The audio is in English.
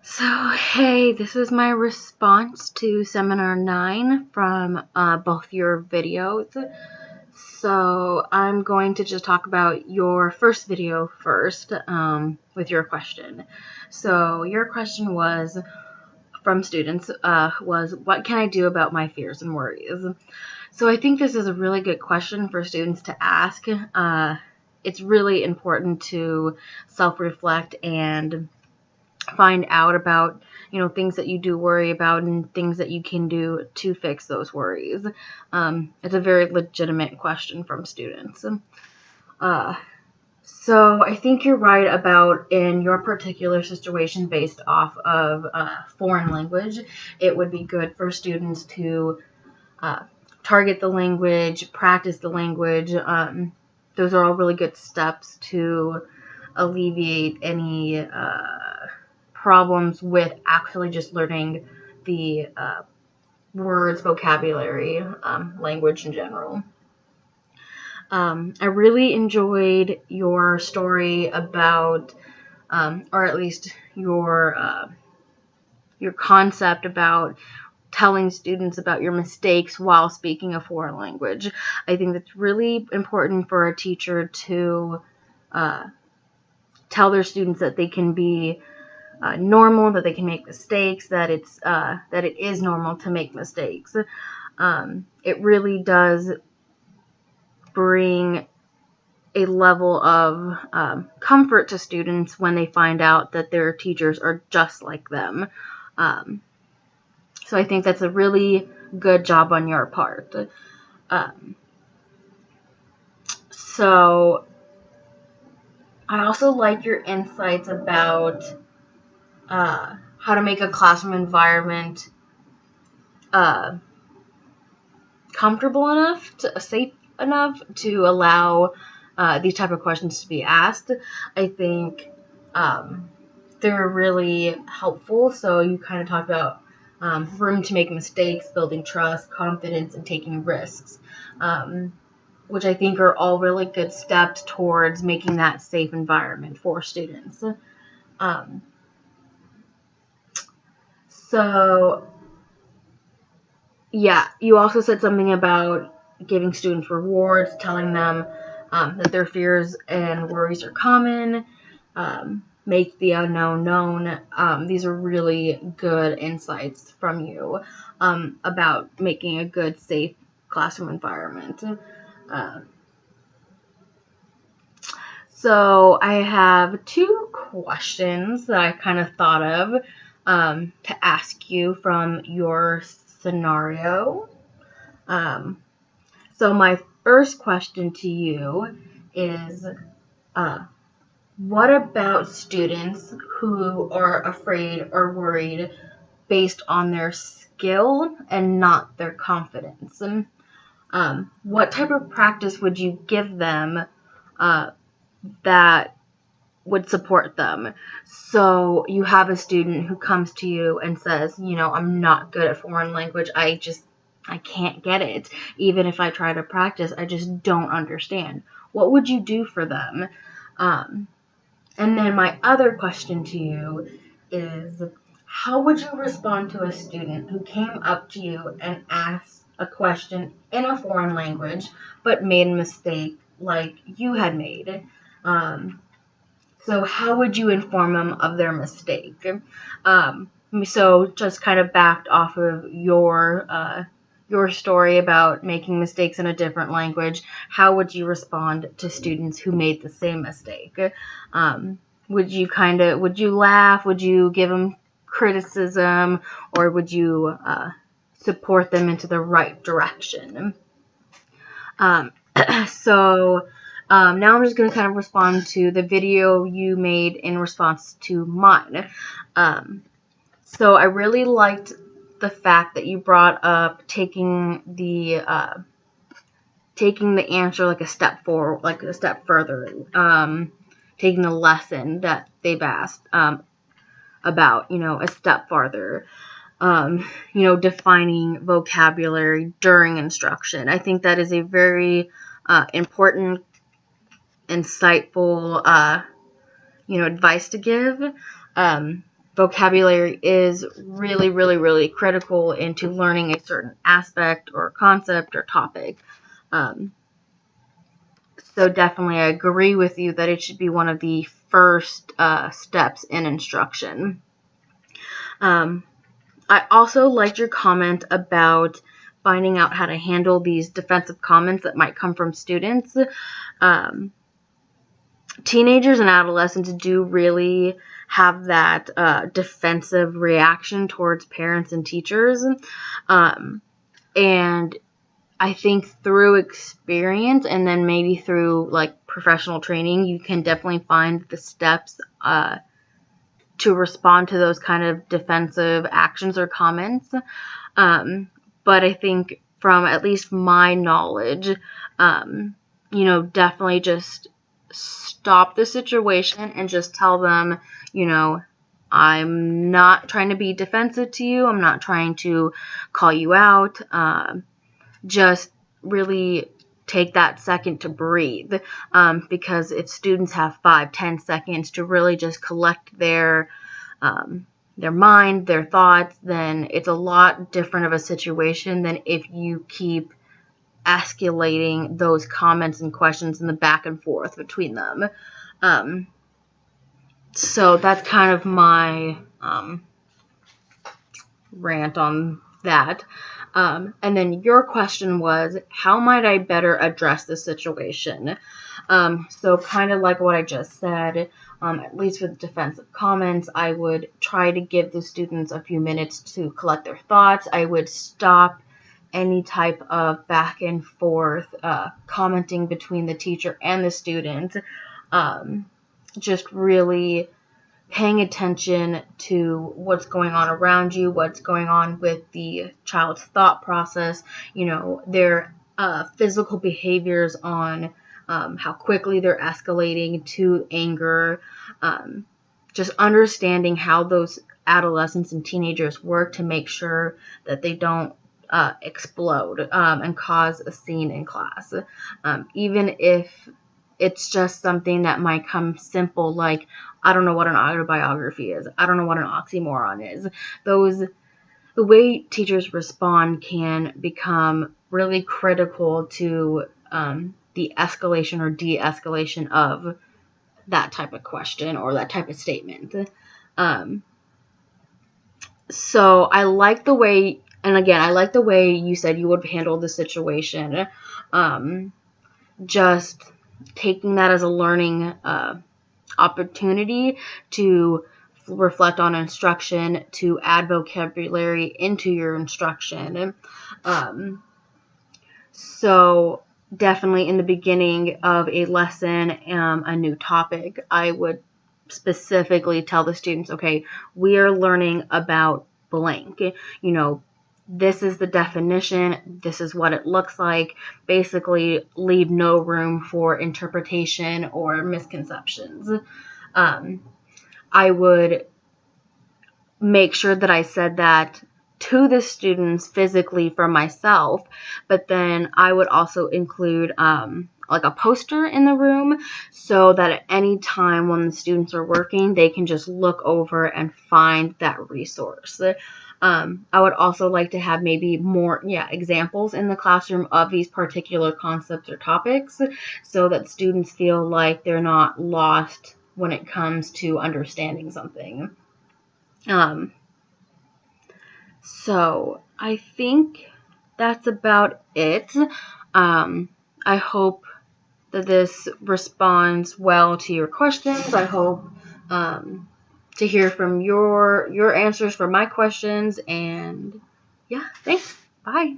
Hey, this is my response to Seminar 9 from both your videos. So I'm going to just talk about your first video first with your question. So your question was from students was, what can I do about my fears and worries? So I think this is a really good question for students to ask. It's really important to self-reflect and find out about things that you do worry about and things that you can do to fix those worries. It's a very legitimate question from students. So I think you're right about in your particular situation based off of foreign language, it would be good for students to target the language, practice the language. Those are all really good steps to alleviate any problems with actually just learning the words, vocabulary, language in general. I really enjoyed your story about, or at least your concept about telling students about your mistakes while speaking a foreign language. I think that's really important for a teacher to tell their students that they can be normal, that they can make mistakes, that it is normal to make mistakes. It really does bring a level of comfort to students when they find out that their teachers are just like them. So I think that's a really good job on your part. So I also like your insights about how to make a classroom environment comfortable enough, safe enough to allow these type of questions to be asked. I think they're really helpful. So you kind of talk about room to make mistakes, building trust, confidence, and taking risks, which I think are all really good steps towards making that safe environment for students. So, yeah, you also said something about giving students rewards, telling them that their fears and worries are common, make the unknown known. These are really good insights from you about making a good, safe classroom environment. So I have two questions that I kind of thought of to ask you from your scenario. So my first question to you is, what about students who are afraid or worried based on their skill and not their confidence? And what type of practice would you give them that would support them? So you have a student who comes to you and says, I'm not good at foreign language. I can't get it. Even if I try to practice, I just don't understand. What would you do for them? And then my other question to you is, how would you respond to a student who came up to you and asked a question in a foreign language but made a mistake like you had made? So how would you inform them of their mistake? So just kind of backed off of your story about making mistakes in a different language, how would you respond to students who made the same mistake? Would you laugh? Would you give them criticism, or would you support them into the right direction? So now I'm just going to kind of respond to the video you made in response to mine. So I really liked the fact that you brought up taking the answer like a step forward, like a step further, taking the lesson that they've asked about, a step farther. Defining vocabulary during instruction. I think that is a very important, insightful, advice to give. vocabulary is really, really, really critical into learning a certain aspect or concept or topic. So definitely I agree with you that it should be one of the first steps in instruction. I also liked your comment about finding out how to handle these defensive comments that might come from students. Teenagers and adolescents do really have that defensive reaction towards parents and teachers. And I think through experience and then maybe through like professional training, you can definitely find the steps to respond to those kind of defensive actions or comments. But I think from at least my knowledge, definitely just stop the situation and just tell them, I'm not trying to be defensive to you. I'm not trying to call you out. Just really take that second to breathe, because if students have 5-10 seconds to really just collect their mind, their thoughts, then it's a lot different of a situation than if you keep escalating those comments and questions in the back and forth between them. So that's kind of my rant on that. And then your question was, how might I better address the situation? So kind of like what I just said, at least with defensive comments, I would try to give the students a few minutes to collect their thoughts. I would stop any type of back and forth commenting between the teacher and the student. Just really paying attention to what's going on around you, what's going on with the child's thought process, their physical behaviors on how quickly they're escalating to anger, just understanding how those adolescents and teenagers work to make sure that they don't explode and cause a scene in class. Even if it's just something that might come simple, like, I don't know what an autobiography is. I don't know what an oxymoron is. The way teachers respond can become really critical to the escalation or de-escalation of that type of question or that type of statement. So I like the way, and again, I like the way you said you would handle the situation. Just taking that as a learning opportunity to reflect on instruction, to add vocabulary into your instruction. So definitely in the beginning of a lesson, a new topic, I would specifically tell the students, okay, we are learning about blank. This is the definition. This is what it looks like. Basically, leave no room for interpretation or misconceptions. I would make sure that I said that to the students physically for myself, but then I would also include like a poster in the room so that at any time when the students are working, they can just look over and find that resource. I would also like to have maybe more examples in the classroom of these particular concepts or topics so that students feel like they're not lost when it comes to understanding something. So I think that's about it. I hope that this responds well to your questions. I hope to hear from your answers for my questions. And yeah, thanks. Bye.